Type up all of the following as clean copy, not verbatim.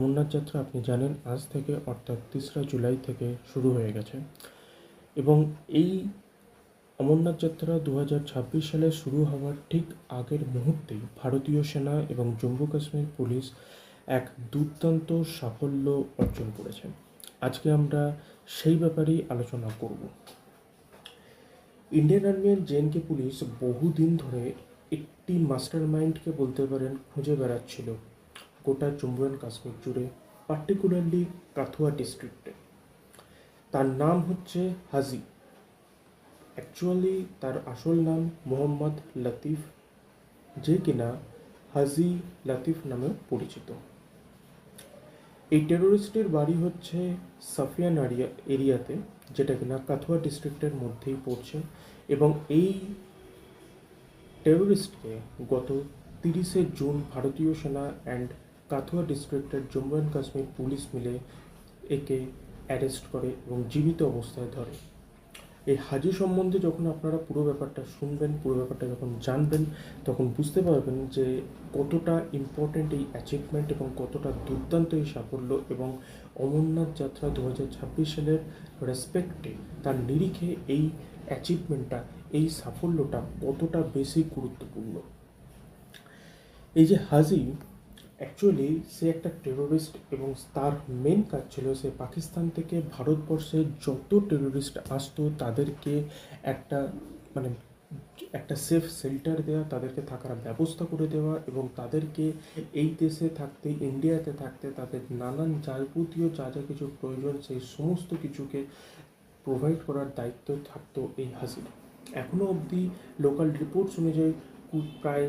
অমরনাথ যাত্রা আপনি জানেন আজ থেকে অর্থাৎ 3রা জুলাই থেকে শুরু হয়ে গেছে এবং এই অমরনাথ যাত্রা 2026 সালে শুরু হওয়ার ঠিক আগের মুহূর্তেই ভারতীয় সেনা এবং জম্মু কাশ্মীর পুলিশ এক দুর্দান্ত সাফল্য অর্জন করেছে। আজকে আমরা সেই ব্যাপারেই আলোচনা করব। ইন্ডিয়ান আর্মি অ্যান্ড জেএনকে পুলিশ বহুদিন ধরে একটি মাস্টার মাইন্ডকে বলতে পারেন খুঁজে বেড়াচ্ছিল গোটা জম্মু অ্যান্ড কাশ্মীর জুড়ে, পার্টিকুলারলি কাথুয়া ডিস্ট্রিক্টে। তার নাম হচ্ছে হাজি। অ্যাকচুয়ালি তার আসল নাম মোহাম্মদ লতিফ, যে কিনা হাজি লতিফ নামে পরিচিত। এই টেরোরিস্টের বাড়ি হচ্ছে সাফিয়ান এরিয়াতে, যেটা কিনা কাথুয়া ডিস্ট্রিক্টের মধ্যেই পড়ছে। এবং এই টেরোরিস্টকে গত 30শে জুন ভারতীয় সেনা অ্যান্ড কাথুয়া ডিস্ট্রিক্টের জম্মু অ্যান্ড কাশ্মীর পুলিশ মিলে একে অ্যারেস্ট করে এবং জীবিত অবস্থায় ধরে। এই হাজি সম্বন্ধে যখন আপনারা পুরো ব্যাপারটা শুনবেন, পুরো ব্যাপারটা যখন জানবেন, তখন বুঝতে পারবেন যে কতটা ইম্পর্ট্যান্ট এই অ্যাচিভমেন্ট এবং কতটা দুর্দান্ত এই সাফল্য, এবং অমরনাথ যাত্রা 2026 সালের রেসপেক্টে তার নিরিখে এই অ্যাচিভমেন্টটা, এই সাফল্যটা কতটা বেশি গুরুত্বপূর্ণ। এই যে হাজি, অ্যাকচুয়ালি সে একটা টেরোরিস্ট এবং তার মেন কাজ ছিল সে পাকিস্তান থেকে ভারতবর্ষে যত টেরোরিস্ট আসতো তাদেরকে একটা মানে একটা সেফ শেল্টার দেওয়া, তাদেরকে থাকার ব্যবস্থা করে দেওয়া এবং তাদেরকে এই দেশে থাকতে, ইন্ডিয়াতে থাকতে তাদের নানান যাবতীয় যা যা কিছু প্রয়োজন সেই সমস্ত কিছুকে প্রোভাইড করার দায়িত্ব থাকতো এই হাজির। এখনও অবধি লোকাল রিপোর্টস অনুযায়ী প্রায়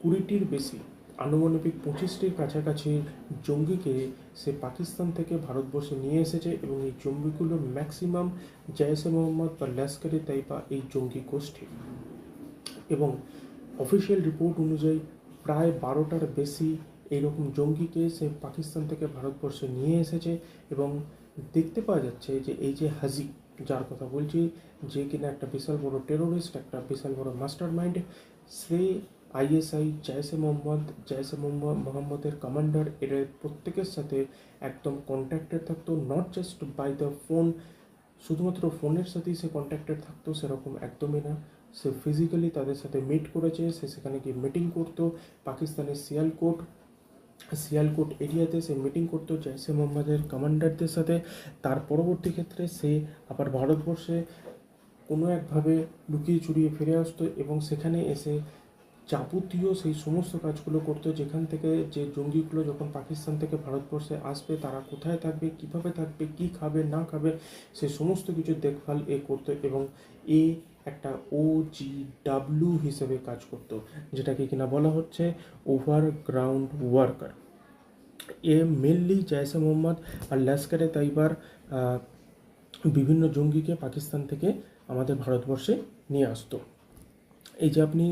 20টির বেশি, আনুমানিক 25টির কাছাকাছি জঙ্গিকে সে পাকিস্তান থেকে ভারতবর্ষে নিয়ে এসেছে এবং এই জঙ্গিগুলোর ম্যাক্সিমাম জৈশ-এ মোহাম্মদ বা লস্কর-ই-তৈয়বা এই জঙ্গি গোষ্ঠী। এবং অফিসিয়াল রিপোর্ট অনুযায়ী প্রায় 12টার বেশি এইরকম জঙ্গিকে সে পাকিস্তান থেকে ভারতবর্ষে নিয়ে এসেছে। এবং দেখতে পাওয়া যাচ্ছে যে এই যে হাজি, যার কথা বলছি, যে কিনা একটা বিশাল বড় টেরোরিস্ট, একটা বিশাল বড় মাস্টার মাইন্ড, সে আইএসআই, জৈশ-এ মোহাম্মদের কমান্ডার, এর প্রত্যেকের সাথে একদম কন্ট্যাক্টেড থাকতো। Not just by the phone, শুধুমাত্র ফোনের সাথেই সে কন্ট্যাক্টেড থাকতো সেরকম একদমই না, সে ফিজিক্যালি তাদের সাথে মিট করেছে। সে সেখানে গিয়ে মিটিং করতো পাকিস্তানের সিয়ালকোট এরিয়াতে, সে মিটিং করতো জৈশ-এ মোহাম্মদের কমান্ডারদের সাথে। তার পরবর্তী ক্ষেত্রে সে আবার ভারতবর্ষে কোনো একভাবে লুকিয়ে চুরিয়ে ফিরে আসতো এবং সেখানে এসে যাবতীয় সেই সমস্ত কাজগুলো করতো, যেখান থেকে যে জঙ্গিগুলো যখন পাকিস্তান থেকে ভারতবর্ষে আসবে তারা কোথায় থাকবে, কিভাবে থাকবে, কি খাবে না খাবে, সে সমস্ত কিছু দেখভাল করতো। এবং এ একটা OGW হিসেবে কাজ করতো, যেটাকে কিনা বলা হচ্ছে ওভারগ্রাউন্ড ওয়ার্কার। এ মেনলি জৈশ-এ মোহাম্মদ আর লস্কর-ই-তৈয়বার বিভিন্ন জঙ্গিকে পাকিস্তান থেকে আমাদের ভারতবর্ষে নিয়ে আসতো। এই যে আপনি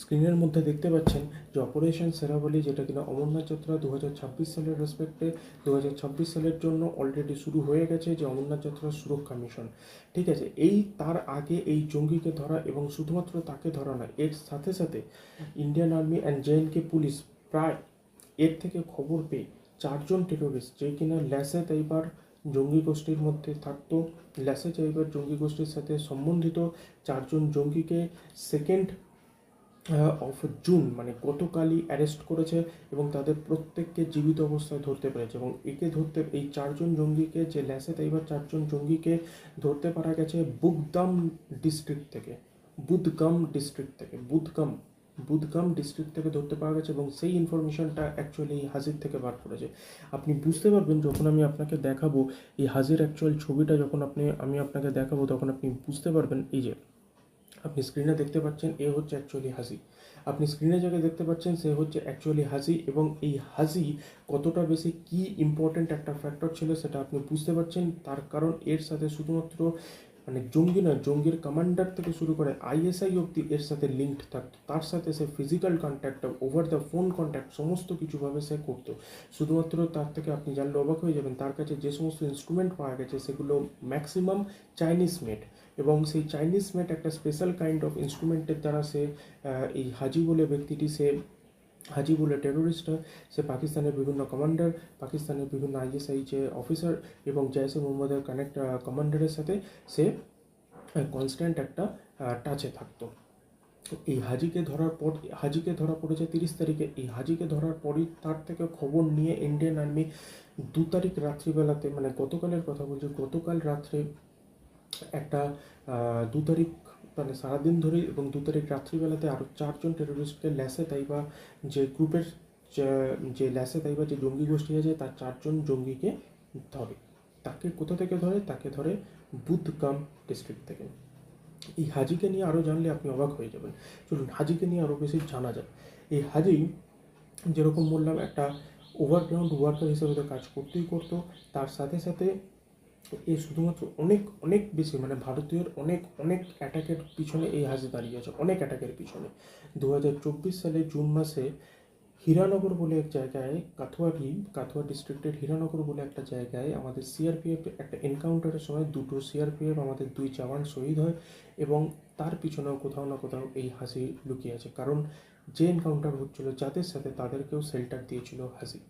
স্ক্রিনের মধ্যে দেখতে পাচ্ছেন যে অপারেশন সেরাবলি, যেটা কিনা অমরনাথ যাত্রা 2026 সালের রেসপেক্টে 2026 সালের জন্য অলরেডি শুরু হয়ে গেছে, যে অমরনাথ যাত্রার সুরক্ষা মিশন। ঠিক আছে, এই তার আগে এই জঙ্গিকে ধরা, এবং শুধুমাত্র তাকে ধরা নয়, এর সাথে সাথে ইন্ডিয়ান আর্মি অ্যান্ড জেএনকে পুলিশ প্রায় এর থেকে খবর পেয়ে 4জন টেরোরিস্ট, যে কিনা লস্কর-ই-তৈয়বার জঙ্গি গোষ্ঠীর মধ্যে থাকতো, লস্কর-ই-তৈয়বার জঙ্গি গোষ্ঠীর সাথে সম্বন্ধিত 4জন জঙ্গিকে 2nd অফ জুন মানে গতকালই অ্যারেস্ট করেছে এবং তাদের প্রত্যেককে জীবিত অবস্থায় ধরতে পেরেছে। এবং এই 4জন জঙ্গিকে, যে লস্কর-ই-তৈয়বার 4জন জঙ্গিকে ধরতে পারা গেছে বুদগাম ডিস্ট্রিক্ট থেকে, বুদগাম ডিস্ট্রিক্ট থেকে ধরতে পারা গেছে। এবং সেই ইনফরমেশনটা অ্যাকচুয়ালি এই হাজির থেকে বার করেছে। আপনি বুঝতে পারবেন যখন আমি আপনাকে দেখাবো এই হাজির অ্যাকচুয়াল ছবিটা, যখন আমি আপনাকে দেখাবো তখন আপনি বুঝতে পারবেন। এই যে আপনি স্ক্রিনে দেখতে পাচ্ছেন, এ হচ্ছে অ্যাকচুয়ালি হাজি। আপনি স্ক্রিনে যাকে দেখতে পাচ্ছেন সে হচ্ছে অ্যাকচুয়ালি হাজি। এবং এই হাজি কতটা বেশি কি ইম্পর্ট্যান্ট একটা ফ্যাক্টর ছিল সেটা আপনি বুঝতে পারছেন। তার কারণ এর সাথে শুধুমাত্র মানে জঙ্গি নয়, জঙ্গির কমান্ডার থেকে শুরু করে আইএসআই অবধি এর সাথে লিঙ্কড থাকতো। তার সাথে সে physical contact, over the phone contact সমস্ত কিছুভাবে সে করতো। শুধুমাত্র তার থেকে আপনি জানলে অবাক হয়ে যাবেন, তার কাছে যে সমস্ত ইনস্ট্রুমেন্ট পাওয়া গেছে সেগুলো ম্যাক্সিমাম চাইনিজ মেড। এবং সেই চাইনিজ মেড একটা স্পেশাল কাইন্ড অফ ইনস্ট্রুমেন্টের দ্বারা সে এই হাজি বলে ব্যক্তিটি সে হাজি বলে টেরোরিস্ট সে পাকিস্তানের বিভিন্ন কমান্ডার, পাকিস্তানের বিভিন্ন আইএসআই যে অফিসার এবং জৈশ-ই মোহাম্মদের কমান্ডারের সাথে সে কনস্ট্যান্ট একটা টাচে থাকতো। এই হাজিকে ধরা পড়েছে 30 তারিখে। এই হাজিকে ধরার পরই তার থেকে খবর নিয়ে ইন্ডিয়ান আর্মি 2 তারিখ রাত্রিবেলাতে, মানে গতকালের কথা বলছি, গতকাল রাত্রে একটা 2 তারিখ মানে সারাদিন ধরে এবং 2 তারিখ রাত্রিবেলাতে আরও 4জন টেরোরিস্টকে ল্যাসে তাইবা যে গ্রুপের যে ল্যাসে তাইবা যে জঙ্গি গোষ্ঠী আছে তার 4জন জঙ্গিকে ধরে। তাকে কোথা থেকে ধরে? তাকে ধরে বুদগাম ডিস্ট্রিক্ট থেকে। এই হাজিকে নিয়ে আরও জানলে আপনি অবাক হয়ে যাবেন। চলুন হাজিকে নিয়ে আরও বেশি জানা যায়। এই হাজি যেরকম বললাম একটা ওভারগ্রাউন্ড ওয়ার্কার হিসেবে তো কাজ করতেই করতো, তার সাথে সাথে এই শুধুমাত্র অনেক অনেক বেশি মানে ভারতীয়র অনেক অনেক অ্যাটাকের পিছনে এই হাজি দাঁড়িয়ে আছে, অনেক অ্যাটাকের পিছনে। 2024 সালে জুন মাসে হীরানগর বলে এক জায়গায়, কাথুয়া ডিস্ট্রিক্টের হীরানগর বলে একটা জায়গায় আমাদের সিআরপিএফ একটা এনকাউন্টারের সময় 2টো সিআরপিএফ আমাদের 2 জওয়ান শহীদ হয় এবং তার পিছনেও কোথাও না কোথাও এই হাসি লুকিয়ে আছে, কারণ যে এনকাউন্টার হচ্ছিল যাদের সাথে তাদেরকেও শেল্টার দিয়েছিল হাসি।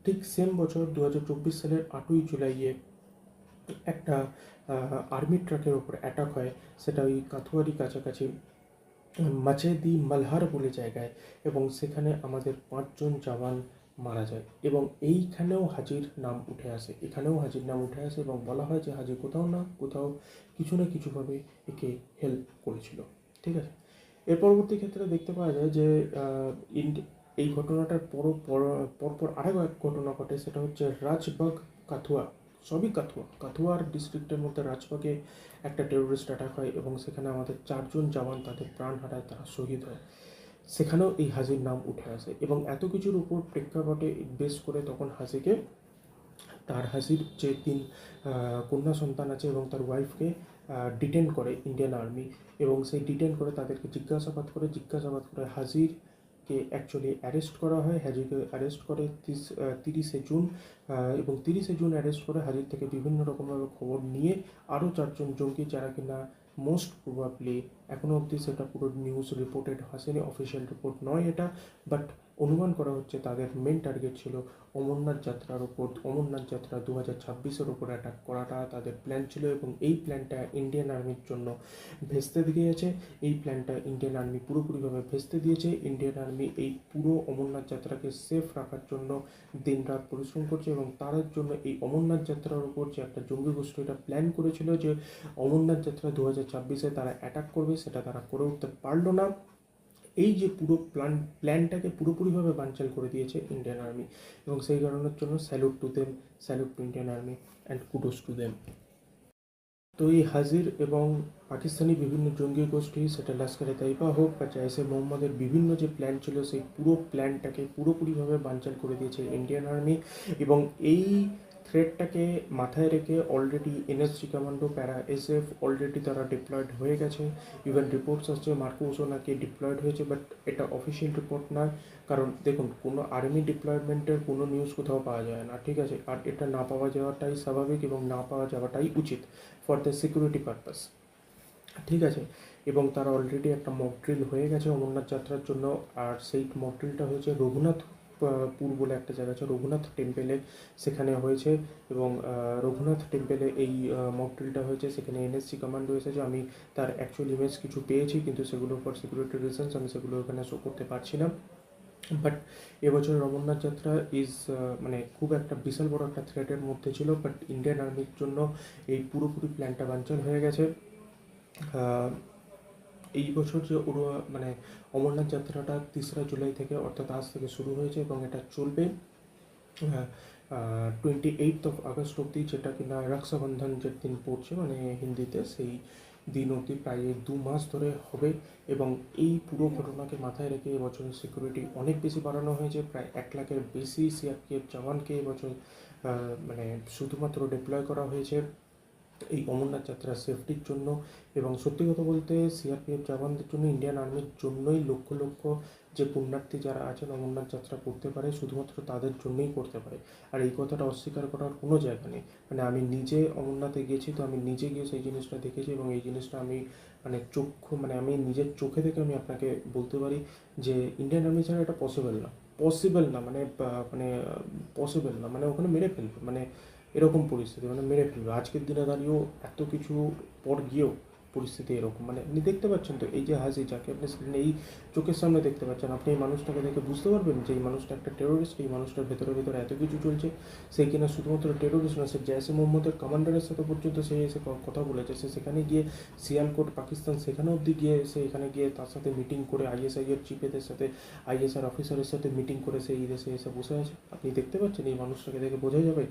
ঠিক সেম বছর 2024 সালের 8ই জুলাইয়ে একটা আর্মি ট্রাকের ওপর অ্যাটাক হয়, সেটা ওই কাথুয়ারি কাছাকাছি মাচেদি মালহার বলে জায়গায়, এবং সেখানে আমাদের 5জন জওয়ান মারা যায় এবং এইখানেও হাজির নাম উঠে আসে, এবং বলা হয় যে হাজি কোথাও না কোথাও কিছু না কিছুভাবে একে হেল্প করেছিল। ঠিক আছে, এর পরবর্তী ক্ষেত্রে দেখতে পাওয়া যায় যে এই ঘটনাটার পরপর আরেকও এক ঘটনা ঘটে, সেটা হচ্ছে রাজবাগ কাথুয়া, সবই কাথুয়ার ডিস্ট্রিক্টের মধ্যে রাজবাগে একটা টেরোরিস্ট অ্যাটাক হয় এবং সেখানে আমাদের 4জন জওয়ান তাদের প্রাণ হারায়, তারা শহীদ হয়। সেখানেও এই হাজির নাম উঠে আসে এবং এত কিছুর উপর প্রেক্ষাপটে বেশ করে তখন হাসির যে 3 কন্যা সন্তান আছে এবং তার ওয়াইফকে ডিটেন করে ইন্ডিয়ান আর্মি, এবং সেই ডিটেন করে তাদেরকে জিজ্ঞাসাবাদ করে হাজিরকে অ্যাকচুয়ালি অ্যারেস্ট করা হয়। হাজিকে অ্যারেস্ট করে 30শে জুন, এবং 30শে জুন অ্যারেস্ট করে হাজির থেকে বিভিন্ন রকমভাবে খবর নিয়ে আরও 4জন জঙ্গি, যারা কিনা মোস্ট প্রবাবলি এখনও অবধি সেটা পুরো নিউজ রিপোর্টেড আসেনি, অফিসিয়াল রিপোর্ট নয় এটা, বাট অনুমান করা হচ্ছে তাদের মেন টার্গেট ছিল অমরনাথ যাত্রার ওপর, অমরনাথ যাত্রা 2026-এর ওপর অ্যাটাক করাটা তাদের প্ল্যান ছিল, এবং এই প্ল্যানটা ইন্ডিয়ান আর্মির জন্য ভেস্তে দিয়েছে। এই প্ল্যানটা ইন্ডিয়ান আর্মি পুরোপুরিভাবে ভেস্তে দিয়েছে। ইন্ডিয়ান আর্মি এই পুরো অমরনাথ যাত্রাকে সেফ রাখার জন্য দিনরাত পরিশ্রম করছে, এবং তার জন্য এই অমরনাথ যাত্রার উপর যে একটা জঙ্গি গোষ্ঠী এটা প্ল্যান করেছিল যে অমরনাথ যাত্রা 2026-এ তারা অ্যাটাক করবে, সেটা তারা করে উঠতে পারলো না। এই যে পুরো প্ল্যানটাকে পুরোপুরিভাবে বানচাল করে দিয়েছে ইন্ডিয়ান আর্মি, এবং সেই কারণের জন্য salute to Indian army and kudos to them. তো এই হাজির এবং পাকিস্তানি বিভিন্ন জঙ্গি গোষ্ঠী, সেটা লস্করে তাইবা হোক বা জৈশ-ই মোহাম্মদের বিভিন্ন যে প্ল্যান ছিল, সেই পুরো প্ল্যানটাকে পুরোপুরিভাবে বানচাল করে দিয়েছে ইন্ডিয়ান আর্মি, এবং এই থ্রেটটাকে মাথায় রেখে অলরেডি এনএসজি কমান্ডো, প্যারা এসএফ অলরেডি তারা ডিপ্লয়েড হয়ে গেছে। ইভেন রিপোর্টস আসছে মার্কোসও নাকি ডিপ্লয়েড হয়েছে, বাট এটা অফিসিয়াল রিপোর্ট নয়, কারণ দেখুন কোনো আর্মি ডিপ্লয়মেন্টের কোনো নিউজ কোথাও পাওয়া যায় না, ঠিক আছে, আর এটা না পাওয়া যাওয়াটাই স্বাভাবিক এবং না পাওয়া যাওয়াটাই উচিত ফর দ্য সিকিউরিটি পারপাস, ঠিক আছে। এবং তারা অলরেডি একটা মক ড্রিল হয়ে গেছে অমরনাথ যাত্রার জন্য, আর সেই মক ড্রিলটা হয়েছে রঘুনাথপুর বলে একটা জায়গা আছে, রঘুনাথ টেম্পেলে সেখানে হয়েছে, এবং রঘুনাথ টেম্পেলে এই মক ড্রিলটা হয়েছে। সেখানে এনএসজি কমান্ডো এসেছে, আমি তার অ্যাকচুয়াল ইমেজ কিছু পেয়েছি, কিন্তু সেগুলো ফর সিকিউরিটি রিজনস আমি সেগুলো এখানে শো করতে পারছি না। বাট এবছরের অমরনাথ যাত্রা মানে খুব একটা বিশাল বড় একটা থ্রেটের মধ্যে ছিল, বাট ইন্ডিয়ান আর্মির জন্য এই পুরোপুরি প্ল্যানটা বানচাল হয়ে গেছে। এই বছর যে মানে অমরনাথ যাত্রাটা 3রা জুলাই থেকে, অর্থাৎ আজ থেকে শুরু হয়েছে এবং এটা চলবে 28 অব্দি, যেটা কিনা রক্ষাবন্ধন যে দিন পড়ছে মানে হিন্দিতে, সেই দিন অবধি প্রায় 2 মাস ধরে হবে। এবং এই পুরো ঘটনাকে মাথায় রেখে এবছরের সিকিউরিটি অনেক বেশি বাড়ানো হয়েছে, প্রায় 1 লাখের বেশি সিআরপিএফ জওয়ানকে এবছর মানে শুধুমাত্র ডিপ্লয় করা হয়েছে এই অমরনাথ যাত্রার সেফটির জন্য। এবং সত্যি কথা বলতে সিআরপিএফ জওয়ানদের জন্য, ইন্ডিয়ান আর্মির জন্যই লক্ষ লক্ষ যে পুণ্যার্থী যারা আছেন অমরনাথ যাত্রা করতে পারে শুধুমাত্র তাদের জন্যই করতে পারে। আর এই কথাটা অস্বীকার করার কোনো জায়গা নেই। মানে আমি নিজে অমরনাথে গেছি, তো আমি নিজে গিয়ে সেই জিনিসটা দেখেছি এবং এই জিনিসটা আমি মানে আমি নিজের চোখে দেখে আমি আপনাকে বলতে পারি যে ইন্ডিয়ান আর্মি ছাড়া এটা পসিবল না। পসিবল না মানে পসিবল না, মানে ওখানে মেরে ফেলবে, মানে এরকম পরিস্থিতি, মানে মেরে ফেলবে। আজকের দিনে দাঁড়িয়েও এত কিছু পর গিয়েও পরিস্থিতি এরকম, মানে আপনি দেখতে পাচ্ছেন তো এই যে হাসি, যাকে আপনি স্ক্রিনে এই চোখের সামনে দেখতে পাচ্ছেন, আপনি এই মানুষটাকে দেখে বুঝতে পারবেন যে এই মানুষটা একটা টেরোরিস্ট। এই মানুষটার ভেতরে ভেতরে এত কিছু চলছে। সে কিনা শুধুমাত্র টেরোরিস্ট না, সে জৈশ-ই মোহাম্মদের কমান্ডারের সাথে পর্যন্ত সে এসে কথা বলেছে। সে সেখানে গিয়ে সিয়ালকোট পাকিস্তান সেখানে অবধি গিয়ে সে এখানে গিয়ে তার সাথে মিটিং করে আইএসআইয়ের চিফেদের সাথে, আইএসআর অফিসারের সাথে মিটিং করে সে এই দেশে এসে বসে আছে। আপনি দেখতে পাচ্ছেন, এই মানুষটাকে দেখে বোঝা যাবে।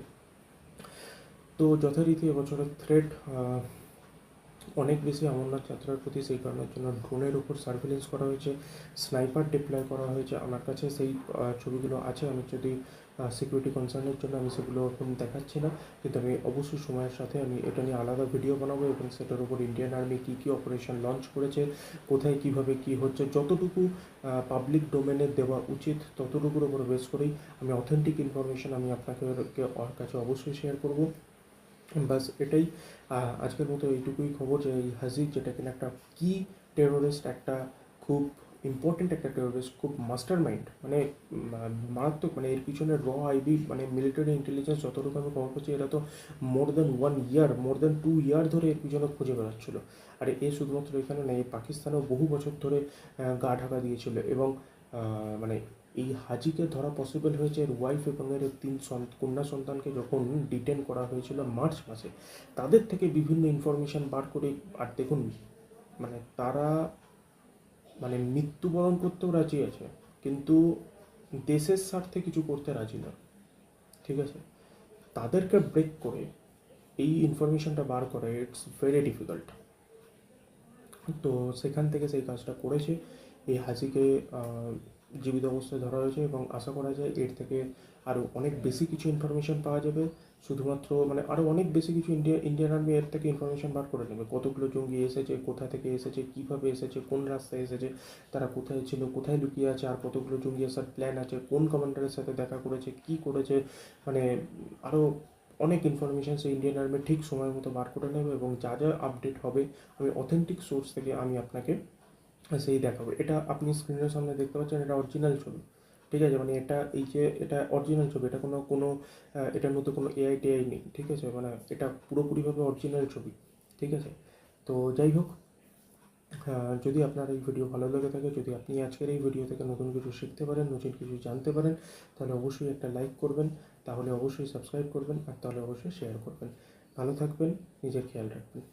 তো যথারীতি এবছরের থ্রেট অনেক বেশি অমরনাথ যাত্রার প্রতি, সেই কারণের জন্য ড্রোনের উপর সার্ভেলেন্স করা হয়েছে, স্নাইপার ডিপ্লয় করা হয়েছে। আমার কাছে সেই ছবিগুলো আছে। আমি যদি সিকিউরিটি কনসার্নের জন্য আমি সেগুলো এখন দেখাচ্ছি না, কিন্তু আমি অবশ্যই সময়ের সাথে আমি এটা নিয়ে আলাদা ভিডিও বানাবো এবং সেটার উপর ইন্ডিয়ান আর্মি কী কী অপারেশন লঞ্চ করেছে, কোথায় কীভাবে কী হচ্ছে, যতটুকু পাবলিক ডোমেনে দেওয়া উচিত ততটুকুর উপর বেস করেই আমি অথেন্টিক ইনফরমেশান আমি আপনাকে কাছে অবশ্যই শেয়ার করব। বাস এটাই আজকের মতো এইটুকুই খবর যে এই হাজির, যেটা কিনা একটা কি টেরোরিস্ট, একটা খুব ইম্পর্টেন্ট একটা টেরোরিস্ট, খুব মাস্টার মাইন্ড, মানে মারাত্মক, মানে এর পিছনে আইবি মানে মিলিটারি ইন্টেলিজেন্স যতটুকু আমি খবর পাচ্ছি, এরা তো মোর দ্যান 1 ইয়ার, মোর দ্যান 2 ইয়ার ধরে এর পিছনে খুঁজে বেড়াচ্ছিলো। আর এ শুধুমাত্র এখানে নেই, পাকিস্তানেও বহু বছর ধরে গা ঢাকা দিয়েছিল এবং মানে এই হাজিকে ধরা পসিবল হয়েছে এর ওয়াইফ এবং এর 3 কন্যা সন্তানকে যখন ডিটেন করা হয়েছিল মার্চ মাসে, তাদের থেকে বিভিন্ন ইনফরমেশান বার করে। আর দেখুন, মানে তারা মানে মৃত্যুবরণ করতেও রাজি আছে, কিন্তু দেশের স্বার্থে কিছু করতে রাজি না। ঠিক আছে, তাদেরকে ব্রেক করে এই ইনফরমেশানটা বার করে ইটস ভেরি ডিফিকাল্ট। তো সেখান থেকে সেই কাজটা করেছে। এই হাজিকে জীবিত অবস্থায় ধরা হয়েছে এবং আশা করা যায় এর থেকে আরও অনেক বেশি কিছু ইনফরমেশান পাওয়া যাবে। শুধুমাত্র মানে আরও অনেক বেশি কিছু ইন্ডিয়ান আর্মি এর থেকে ইনফরমেশান বার করে নেবে। কতগুলো জঙ্গি এসেছে, কোথা থেকে এসেছে, কীভাবে এসেছে, কোন রাস্তায় এসেছে, তারা কোথায় ছিল, কোথায় লুকিয়ে আছে, আর কতগুলো জঙ্গি আসার প্ল্যান আছে, কোন কমান্ডারের সাথে দেখা করেছে, কী করেছে, মানে আরও অনেক ইনফরমেশান সেই ইন্ডিয়ান আর্মি ঠিক সময় মতো বার করে নেবে এবং যা যা আপডেট হবে আমি অথেন্টিক সোর্স থেকে আমি আপনাকে সেই দেখাবো। এটা আপনি স্ক্রিনের সামনে দেখতে পাচ্ছেন, এটা অরিজিনাল ছবি। ঠিক আছে, মানে এটা অরিজিনাল ছবি, এটা কোনো এটার মধ্যে কোনো এআই টেআই নেই। ঠিক আছে, মানে এটা পুরোপুরিভাবে অরিজিনাল ছবি। ঠিক আছে, তো যাই হোক, যদি আপনার এই ভিডিও ভালো লেগে থাকে, যদি আপনি আজকের এই ভিডিও থেকে নতুন কিছু শিখতে পারেন, নতুন কিছু জানতে পারেন, তাহলে অবশ্যই একটা লাইক করবেন, তাহলে অবশ্যই সাবস্ক্রাইব করবেন, আর তাহলে অবশ্যই শেয়ার করবেন। ভালো থাকবেন, নিজের খেয়াল রাখবেন।